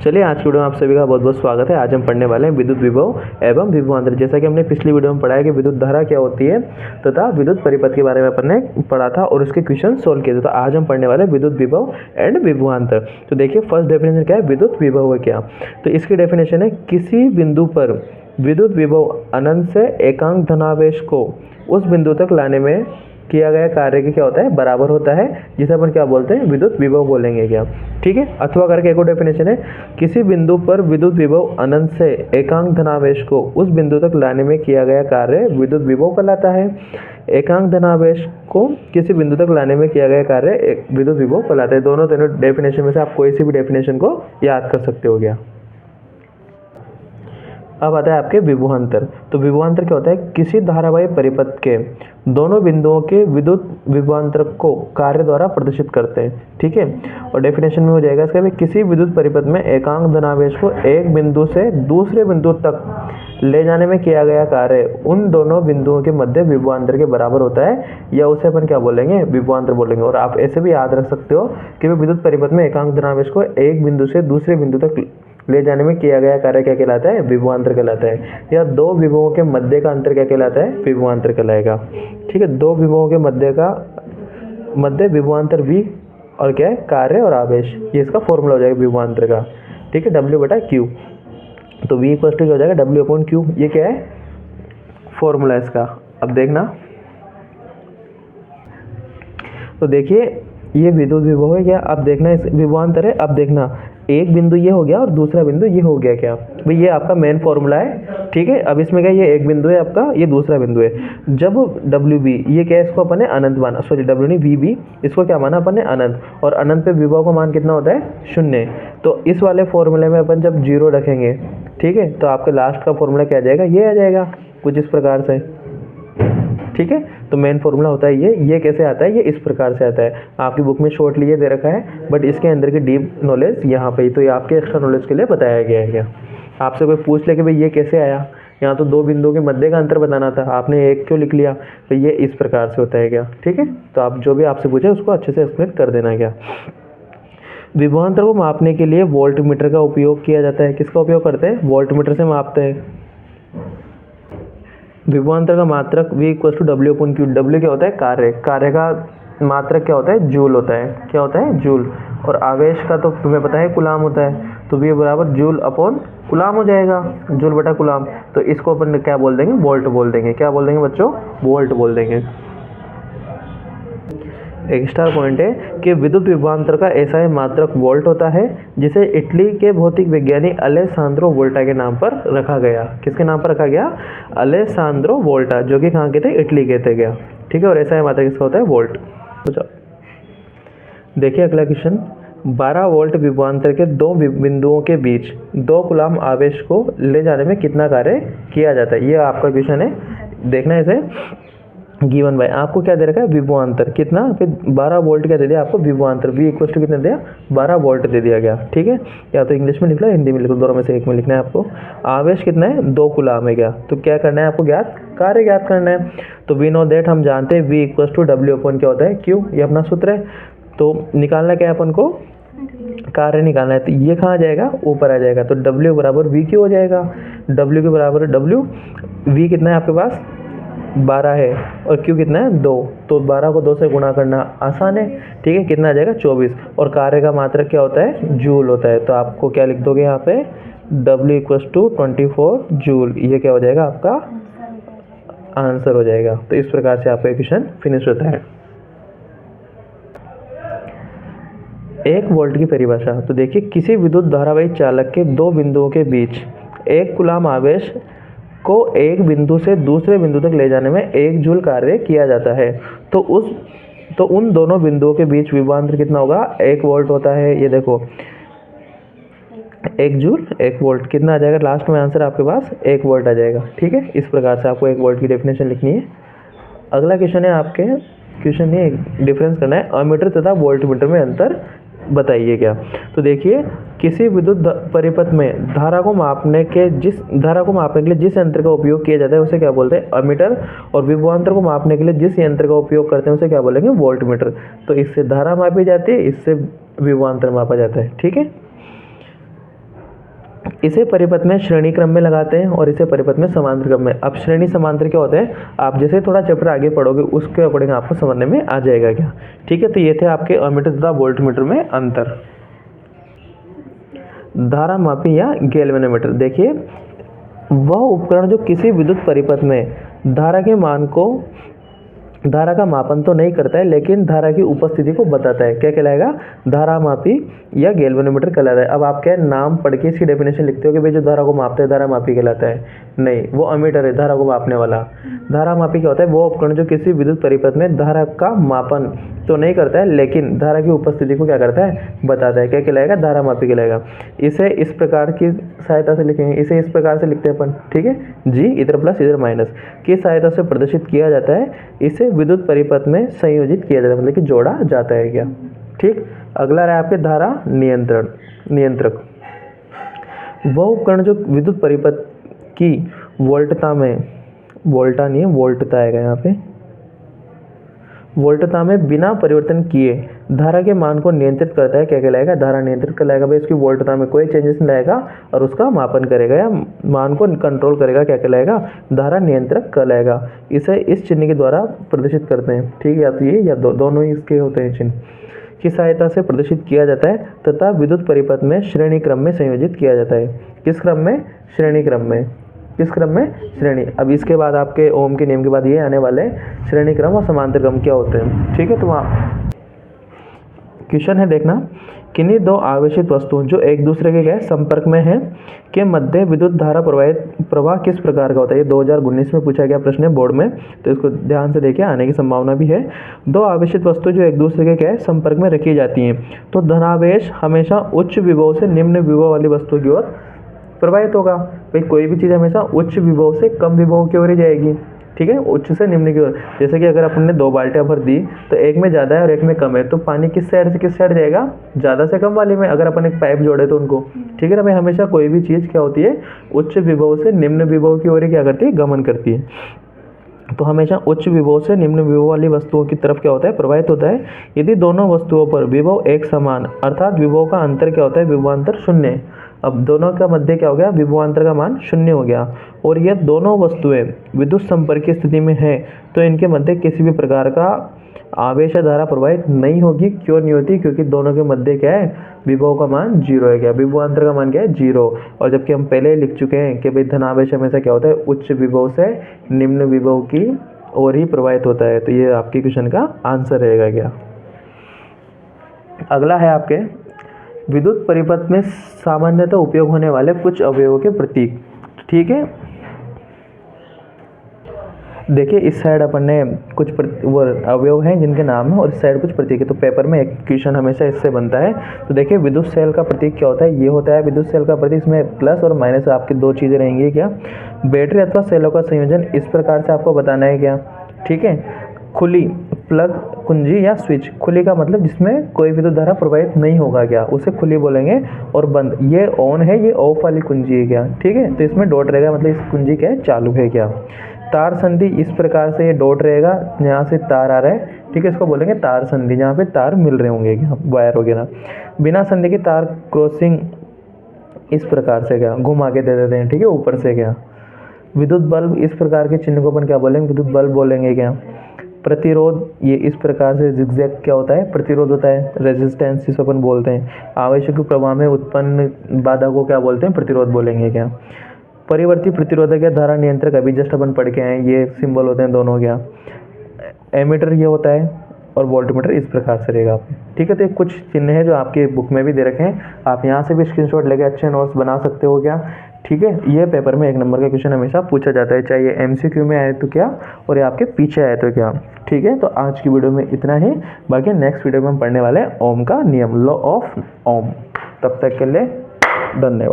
चलिए आज की वीडियो में आप सभी का बहुत बहुत स्वागत है। आज हम पढ़ने वाले हैं विद्युत विभव एवं विभवांतर। जैसा कि हमने पिछली वीडियो में पढ़ा है कि विद्युत धारा क्या होती है तथा विद्युत परिपथ के बारे में अपन ने पढ़ा था और उसके क्वेश्चन सोल्व किए थे। तो आज हम पढ़ने वाले हैं विद्युत विभव एंड विभवांतर। तो देखिए फर्स्ट डेफिनेशन क्या है, विद्युत विभव है क्या। तो इसकी डेफिनेशन है किसी बिंदु पर विद्युत विभव अनंत से एकांक धनावेश को उस बिंदु तक लाने में किया गया कार्य की क्या होता है, बराबर होता है, जिसे अपन क्या बोलते हैं, विद्युत विभव बोलेंगे क्या। ठीक है। अथवा करके एक और डेफिनेशन है, किसी बिंदु पर विद्युत विभव अनंत से एकांक धनावेश को उस बिंदु तक लाने में किया गया कार्य विद्युत विभव कहलाता है। एकांक धनावेश को किसी बिंदु तक लाने में किया गया कार्य विद्युत विभव कहलाता है। दोनों डेफिनेशन में से आप कोई सी भी डेफिनेशन को याद कर सकते हो गया। अब आता है आपके विभवांतर। तो विभवांतर क्या होता है, किसी धारावाही परिपथ के दोनों बिंदुओं के विद्युत विभवांतर को कार्य द्वारा प्रदर्शित करते हैं। ठीक है। और डेफिनेशन में हो जाएगा इसका भी, किसी विद्युत परिपथ में एकांक धनावेश को एक बिंदु से दूसरे बिंदु तक ले जाने में किया गया कार्य उन दोनों बिंदुओं के मध्य विभवांतर के बराबर होता है, या उसे अपन क्या बोलेंगे, विभवांतर बोलेंगे। और आप ऐसे भी याद रख सकते हो कि विद्युत परिपथ में एकांक धनावेश को एक बिंदु से दूसरे बिंदु तक ले जाने में किया गया कार्य क्या कहलाता है, विभवांतर कहलाता है। या दो विभवों के मध्य का अंतर क्या कहलाता है, विभवांतर कहलाएगा। ठीक है। दो विभवों के मध्य विभवांतर V और क्या है, कार्य और आवेश, ये इसका फॉर्मूला हो जाएगा विभवांतर का। ठीक है। W/Q। तो V इक्वल टू क्या हो जाएगा, W/Q। ये क्या है, फॉर्मूला इसका। अब देखना, तो देखिए ये विद्युत विभव है क्या। अब देखना इस विभवांतर है। अब देखना एक बिंदु ये हो गया और दूसरा बिंदु ये हो गया क्या भाई, ये आपका मेन फॉर्मूला है। ठीक है। अब इसमें क्या, ये एक बिंदु है आपका, ये दूसरा बिंदु है। जब WB ये क्या है, इसको अपन ने अनंत माना, सॉरी W नहीं VB, इसको क्या माना अपन ने, अनंत। और अनंत पे विभव का मान कितना होता है, 0। तो इस वाले फॉर्मूले में अपन जब 0 रखेंगे, ठीक है, तो आपके लास्ट का फॉर्मूला क्या आ जाएगा, ये आ जाएगा कुछ इस प्रकार से। ठीक है। तो मेन फॉर्मूला होता है ये कैसे आता है, ये इस प्रकार से आता है। आपकी बुक में शॉर्टली ये दे रखा है, बट इसके अंदर की डीप नॉलेज यहाँ पे ही, तो ये आपके एक्स्ट्रा नॉलेज के लिए बताया गया है क्या। आपसे कोई पूछ ले कि भाई ये कैसे आया, यहाँ तो दो बिंदुओं के मध्य का अंतर बताना था, आपने एक क्यों लिख लिया, तो ये इस प्रकार से होता है क्या। ठीक है। तो आप जो भी आपसे पूछे उसको अच्छे से एक्सप्लेन कर देना क्या। विभवांतर को मापने के लिए वोल्टमीटर का उपयोग किया जाता है। किसका उपयोग करते हैं, वोल्टमीटर से मापते हैं। विभवांतर का मात्रक V equal to W/Q। W क्या होता है, कार्य का मात्रक क्या होता है, जूल होता है। क्या होता है, जूल। और आवेश का तो तुम्हें पता है कूलाम होता है, तो V बराबर जूल अपॉन कूलाम हो जाएगा, जूल बटा कूलाम। तो इसको अपन क्या बोल देंगे, वोल्ट बोल देंगे। क्या बोल देंगे बच्चों, वोल्ट बोल देंगे। एक स्टार पॉइंट है कि विद्युत विभवांतर का ऐसा मात्रक वोल्ट होता है, जिसे इटली के भौतिक विज्ञानी अलेसांद्रो वोल्टा के नाम पर रखा गया। किसके नाम पर रखा गया, अलेसांद्रो वोल्टा, जो कि कहाँ के थे, इटली के थे क्या। ठीक है। और ऐसा मात्रक किसका होता है, वोल्ट। देखिए अगला क्वेश्चन, 12 वोल्ट विभवांतर के दो बिंदुओं के बीच 2 कूलाम आवेश को ले जाने में कितना कार्य किया जाता है। ये आपका क्वेश्चन है, देखना इसे। गिवन बाय, आपको क्या दे रखा है, विभवांतर कितना, फिर 12 वोल्ट क्या दे दिया आपको, विभवांतर V इक्वल टू कितना दिया, 12 वोल्ट दे दिया गया। ठीक है। या तो इंग्लिश में लिख लो, हिंदी में लिख लो, दोनों में से एक में लिखना है आपको। आवेश कितना है, 2 कूलाम है क्या। तो क्या करना है आपको, ज्ञात कार्य ज्ञात करना है। तो वी नो दैट, हम जानते हैं V इक्वल टू W/Q क्या होता है, Q, ये अपना सूत्र है। तो निकालना क्या है अपन को, कार्य निकालना है। तो ये कहाँ आ जाएगा, ऊपर आ जाएगा। तो W बराबर VQ हो जाएगा। W के बराबर W, V कितना है आपके पास, 12 है, और Q कितना है, 2। तो 12 को 2 से गुणा करना आसान है। ठीक है। कितना आ जाएगा, 24। और कार्य का मात्रक क्या होता है, जूल होता है। तो आपको क्या लिख दोगे यहाँ पे, W इक्वल टू 24 जूल। ये क्या हो जाएगा, आपका आंसर हो जाएगा। तो इस प्रकार से आपका क्वेश्चन फिनिश होता है। 1 वोल्ट की परिभाषा। तो देखिए किसी विद्युत धारावाही चालक के 2 बिंदुओं के बीच 1 कूलाम आवेश को एक बिंदु से दूसरे बिंदु तक ले जाने में 1 जूल कार्य किया जाता है। तो उन दोनों बिंदुओं के बीच विभवांतर कितना होगा, 1 वोल्ट होता है। ये देखो 1 जूल 1 वोल्ट कितना आ जाएगा, लास्ट में आंसर आपके पास 1 वोल्ट आ जाएगा। ठीक है। इस प्रकार से आपको 1 वोल्ट की डेफिनेशन लिखनी है। अगला क्वेश्चन है आपके, क्वेश्चन में डिफरेंस करना है, अमीटर तथा वोल्टमीटर में अंतर बताइए क्या। तो देखिए किसी विद्युत परिपथ में धारा को मापने के लिए जिस यंत्र का उपयोग किया जाता है उसे क्या बोलते हैं, अमीटर। और विभवांतर को मापने के लिए जिस यंत्र का उपयोग करते हैं उसे क्या बोलेंगे, वोल्टमीटर। तो इससे धारा मापी जाती है, इससे विभवांतर मापा जाता है। ठीक है। इसे परिपथ में श्रेणी क्रम में लगाते हैं और इसे परिपथ में समांतर क्रम में। अब श्रेणी समांतर क्या होते हैं, आप जैसे थोड़ा चैप्टर आगे पढ़ोगे उसके अकॉर्डिंग आपको समझने में आ जाएगा क्या। ठीक है, तो ये थे आपके अमीटर तथा वोल्टमीटर में अंतर। धारा मापी या गैल्वेनोमीटर, देखिए वह उपकरण जो किसी विद्युत परिपथ में धारा का मापन तो नहीं करता है लेकिन धारा की उपस्थिति को बताता है, क्या कहलाएगा, धारा मापी या गैल्वेनोमीटर कहलाता है। अब आप क्या नाम पढ़ के इसकी डेफिनेशन लिखते हो कि भाई जो धारा को मापता है धारा मापी कहलाता है, नहीं, वो अमीटर है धारा को मापने वाला। धारा मापी क्या होता है, वो उपकरण जो किसी विद्युत परिपथ में धारा का मापन तो नहीं करता है लेकिन धारा की उपस्थिति को क्या करता है, बताता है, क्या कहलाएगा, धारा मापी कहलाएगा। इसे इस प्रकार की सहायता से लिखेंगे, इसे इस प्रकार से लिखते हैं अपन, ठीक है जी, इधर प्लस इधर माइनस की सहायता से प्रदर्शित किया जाता है। इसे विद्युत परिपथ में संयोजित किया जाता है, मतलब कि जोड़ा जाता है क्या। ठीक, अगला रहा आपके धारा नियंत्रक। वह उपकरण जो विद्युत परिपथ की वोल्टता आएगा यहाँ पे, वोल्टता में बिना परिवर्तन किए धारा के मान को नियंत्रित करता है, क्या कहलाएगा, धारा नियंत्रित कहलाएगा। भाई इसकी वोल्टता में कोई चेंजेस नहीं लाएगा और उसका मापन करेगा या मान को कंट्रोल करेगा, क्या कहलाएगा, धारा नियंत्रक कहलाएगा। इसे इस चिन्ह के द्वारा प्रदर्शित करते हैं, ठीक है, या तो ये या दोनों ही इसके होते हैं चिन्ह की सहायता से प्रदर्शित किया जाता है तथा विद्युत परिपथ में श्रेणी क्रम में संयोजित किया जाता है। किस क्रम में, श्रेणी क्रम में, किस क्रम में, श्रेणी। अब इसके बाद आपके ओम के नियम के बाद ये आने वाले श्रेणी क्रम और समांतर क्रम क्या होते हैं, ठीक है। तो वहाँ क्वेश्चन है, देखना, किन्हीं दो आवेशित वस्तुओं जो एक दूसरे के संपर्क में हैं के मध्य विद्युत धारा प्रवाह किस प्रकार का होता है। ये 2019 में पूछा गया प्रश्न है बोर्ड में, तो इसको ध्यान से देखिए, आने की संभावना भी है। दो आवेशित वस्तु जो एक दूसरे के संपर्क में रखी जाती हैं तो धनावेश हमेशा उच्च विभव से निम्न विभव वाली वस्तु की ओर प्रवाहित होगा। भाई कोई भी चीज़ हमेशा उच्च विभव से कम विभव की ओर ही जाएगी, ठीक है, उच्च से निम्न की ओर। जैसे कि अगर अपन ने 2 बाल्टियाँ भर दी तो एक में ज़्यादा है और एक में कम है, तो पानी किस साइड से किस साइड जाएगा, ज़्यादा से कम वाली में। अगर अपन एक पाइप जोड़े तो उनको, ठीक है ना भाई, हमेशा कोई भी चीज़ क्या होती है, उच्च विभव से निम्न विभव की ओर क्या करती है, गमन करती है। तो हमेशा उच्च विभव से निम्न विभव वाली वस्तुओं की तरफ क्या होता है, प्रवाहित होता है। यदि दोनों वस्तुओं पर विभव एक समान अर्थात विभव का अंतर क्या होता है, विभवांतर 0। अब दोनों का मध्य क्या हो गया, विभवांतर का मान 0 हो गया और ये दोनों वस्तुएं विद्युत संपर्क की स्थिति में है तो इनके मध्य किसी भी प्रकार का आवेश या धारा प्रवाहित नहीं होगी। क्यों नहीं होती, क्योंकि दोनों के मध्य क्या है, विभव का मान 0 है, क्या विभवांतर का मान क्या है, 0। और जबकि हम पहले लिख चुके हैं कि भाई धनावेश हमेशा क्या होता है, उच्च विभव से निम्न विभव की ओर ही प्रवाहित होता है। तो ये आपके क्वेश्चन का आंसर रहेगा क्या। अगला है आपके विद्युत परिपथ में सामान्यतः उपयोग होने वाले कुछ अवयवों के प्रतीक, ठीक है। देखिए इस साइड अपन ने कुछ अवयव हैं जिनके नाम है और इस साइड कुछ प्रतीक है। तो पेपर में एक क्वेश्चन हमेशा इससे बनता है। तो देखिए विद्युत सेल का प्रतीक क्या होता है, ये होता है विद्युत सेल का प्रतीक। इसमें प्लस और माइनस आपकी 2 चीज़ें रहेंगी क्या, बैटरी अथवा सेलों का संयोजन इस प्रकार से आपको बताना है क्या, ठीक है। खुली, प्लग, कुंजी या स्विच। खुली का मतलब जिसमें कोई विद्युत धारा प्रवाहित नहीं होगा क्या, उसे खुली बोलेंगे। और बंद, ये ऑन है, ये ऑफ वाली कुंजी है क्या, ठीक है। तो इसमें डॉट रहेगा, मतलब इस कुंजी क्या है, चालू है क्या। तार संधि, इस प्रकार से ये डॉट रहेगा, यहाँ से तार आ रहा है, ठीक है, इसको बोलेंगे तार संधि, जहाँ पे तार मिल रहे होंगे क्या, वायर वगैरह। बिना संधि की तार क्रॉसिंग इस प्रकार से क्या, घुमा के दे देते हैं, ठीक है, ऊपर से क्या। विद्युत बल्ब, इस प्रकार के चिन्ह को अपन क्या बोलेंगे, विद्युत बल्ब बोलेंगे क्या। प्रतिरोध, ये इस प्रकार से जिगजैग क्या होता है, प्रतिरोध होता है, रेजिस्टेंस जिसे अपन बोलते हैं। आवेश के प्रवाह में उत्पन्न बाधा को क्या बोलते हैं, प्रतिरोध बोलेंगे क्या। परिवर्ती प्रतिरोधक या धारा नियंत्रक, अभी जस्ट अपन पढ़ के आए, ये सिंबल होते हैं दोनों क्या। एमीटर ये होता है और वोल्टमीटर इस प्रकार से रहेगा, ठीक है। तो कुछ चिन्ह है जो आपके बुक में भी दे रखे हैं, आप यहाँ से भी स्क्रीनशॉट लेके अच्छे नोट्स बना सकते हो क्या, ठीक है। ये पेपर में 1 नंबर का क्वेश्चन हमेशा पूछा जाता है, चाहे ये MCQ में आए तो क्या और ये आपके पीछे आए तो क्या, ठीक है। तो आज की वीडियो में इतना ही, बाकी नेक्स्ट वीडियो में हम पढ़ने वाले हैं ओम का नियम, लॉ ऑफ ओम। तब तक के लिए धन्यवाद।